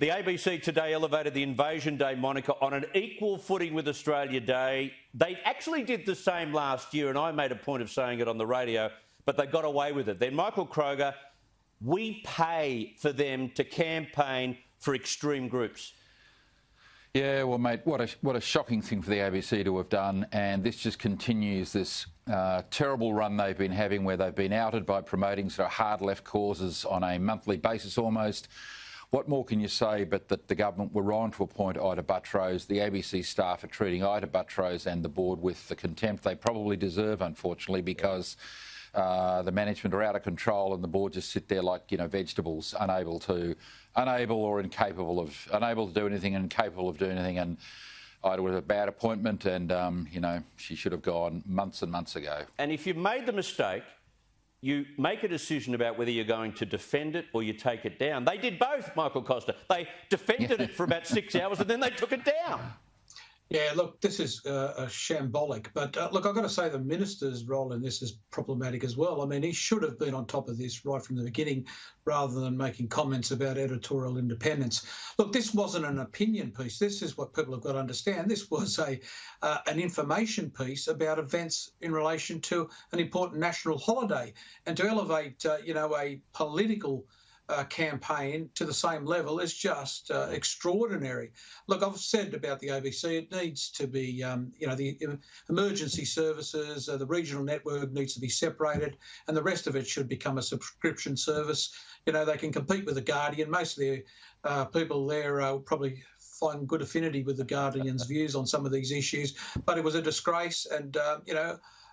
The ABC today elevated the Invasion Day moniker on an equal footing with Australia Day. They actually did the same last year, and I made a point of saying it on the radio, but they got away with it. Then Michael Kroger, we pay for them to campaign for extreme groups. Yeah, well, mate, what a shocking thing for the ABC to have done, and this just continues this terrible run they've been having where they've been outed by promoting sort of hard left causes on a monthly basis almost. What more can you say but that the government were wrong to appoint Ita Buttrose? The ABC staff are treating Ita Buttrose and the board with the contempt they probably deserve, unfortunately, because the management are out of control and the board just sit there like, vegetables, unable to do anything and incapable of doing anything. And Ita was a bad appointment and, she should have gone months and months ago. And if you've made the mistake, you make a decision about whether you're going to defend it or you take it down. They did both, Michael Costa. They defended it for about 6 hours and then they took it down. Yeah, look, this is shambolic. But, look, I've got to say the minister's role in this is problematic as well. I mean, he should have been on top of this right from the beginning rather than making comments about editorial independence. Look, this wasn't an opinion piece. This is what people have got to understand. This was an information piece about events in relation to an important national holiday. And to elevate, a political campaign to the same level is just extraordinary. Look, I've said about the ABC, it needs to be, the emergency services, the regional network needs to be separated, and the rest of it should become a subscription service. They can compete with the Guardian. Most of the people there probably find good affinity with the Guardian's views on some of these issues, but it was a disgrace, and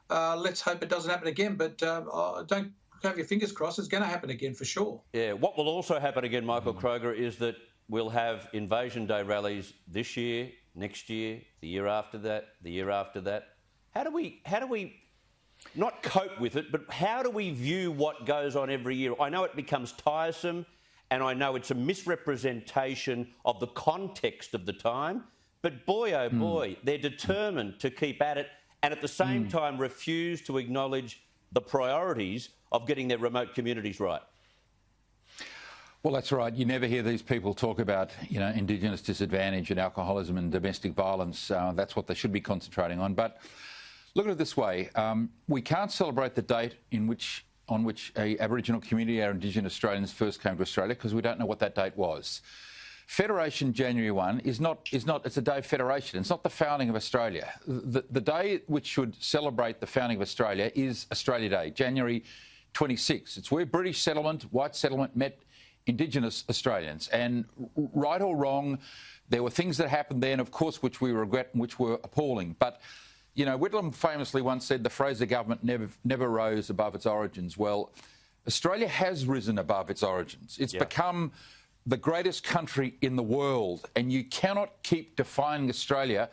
let's hope it doesn't happen again. But don't have your fingers crossed, it's going to happen again for sure. Yeah, what will also happen again, Michael Kroger, is that we'll have Invasion Day rallies this year, next year, the year after that, the year after that. How do we not cope with it, but how do we view what goes on every year? I know it becomes tiresome and I know it's a misrepresentation of the context of the time, but boy, oh boy, they're determined to keep at it and at the same time refuse to acknowledge the priorities of getting their remote communities right. Well, that's right. You never hear these people talk about, Indigenous disadvantage and alcoholism and domestic violence. That's what they should be concentrating on. But look at it this way. We can't celebrate the date on which a Aboriginal community, our Indigenous Australians, first came to Australia because we don't know what that date was. Federation January 1 it's a day of federation. It's not the founding of Australia. The day which should celebrate the founding of Australia is Australia Day, January 26. It's where British settlement, white settlement met Indigenous Australians. And right or wrong, there were things that happened then, of course, which we regret and which were appalling. But, Whitlam famously once said the Fraser government never rose above its origins. Well, Australia has risen above its origins. It's become the greatest country in the world, and you cannot keep defining Australia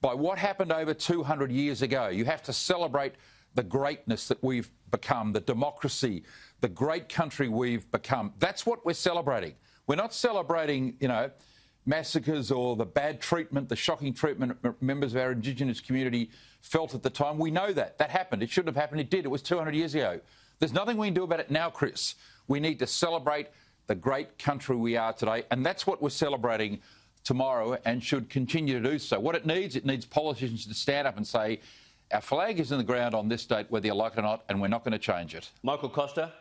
by what happened over 200 years ago. You have to celebrate the greatness that we've become, the democracy, the great country we've become. That's what we're celebrating. We're not celebrating, massacres or the bad treatment, the shocking treatment members of our Indigenous community felt at the time. We know that. That happened. It shouldn't have happened. It did. It was 200 years ago. There's nothing we can do about it now, Chris. We need to celebrate the great country we are today, and that's what we're celebrating tomorrow and should continue to do so. What it needs politicians to stand up and say, our flag is in the ground on this date, whether you like it or not, and we're not going to change it. Michael Costa?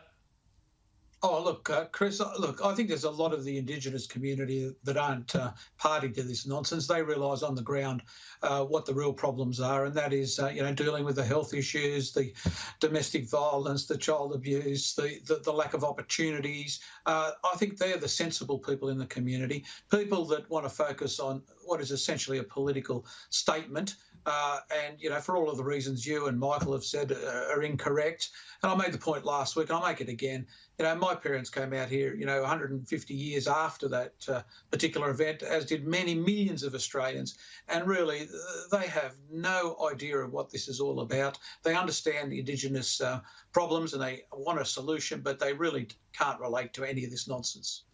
Oh, look, Chris, I think there's a lot of the Indigenous community that aren't party to this nonsense. They realise on the ground what the real problems are, and that is, dealing with the health issues, the domestic violence, the child abuse, the lack of opportunities. I think they're the sensible people in the community, people that want to focus on what is essentially a political statement. And, for all of the reasons you and Michael have said are incorrect. And I made the point last week, and I'll make it again. My parents came out here, 150 years after that particular event, as did many millions of Australians. And really, they have no idea of what this is all about. They understand the Indigenous problems and they want a solution, but they really can't relate to any of this nonsense.